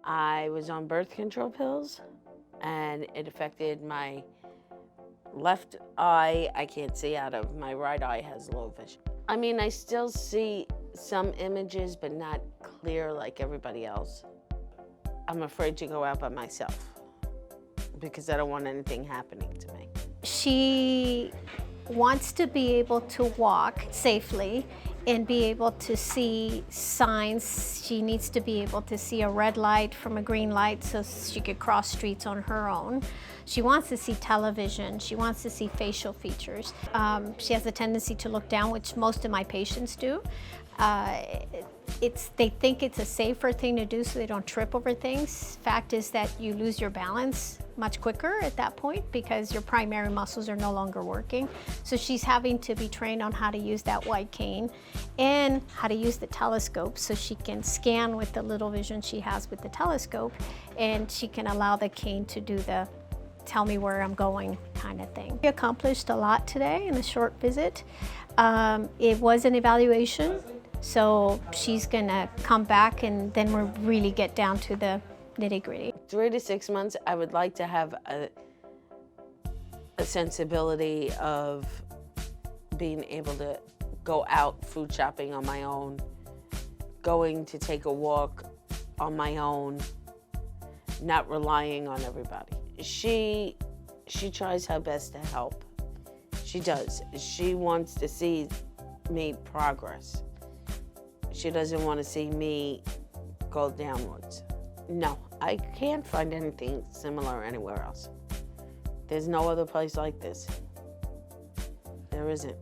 I was on birth control pills, and it affected my left eye. I can't see out of. My right eye has low vision. I mean, I still see some images, but not clear like everybody else. I'm afraid to go out by myself because I don't want anything happening to me. She wants to be able to walk safely and be able to see signs. She needs to be able to see a red light from a green light so she could cross streets on her own. She wants to see television. She wants to see facial features. She has a tendency to look down, which most of my patients do. They think it's a safer thing to do so they don't trip over things. Fact is that you lose your balance much quicker at that point because your primary muscles are no longer working. So she's having to be trained on how to use that white cane and how to use the telescope so she can scan with the little vision she has with the telescope, and she can allow the cane to do the tell me where I'm going kind of thing. We accomplished a lot today in a short visit. It was an evaluation, so she's gonna come back and then we'll really get down to the nitty-gritty. 3 to 6 months, I would like to have a sensibility of being able to go out food shopping on my own, going to take a walk on my own, not relying on everybody. She tries her best to help. She does. She wants to see me progress. She doesn't want to see me go downwards. No, I can't find anything similar anywhere else. There's no other place like this. There isn't.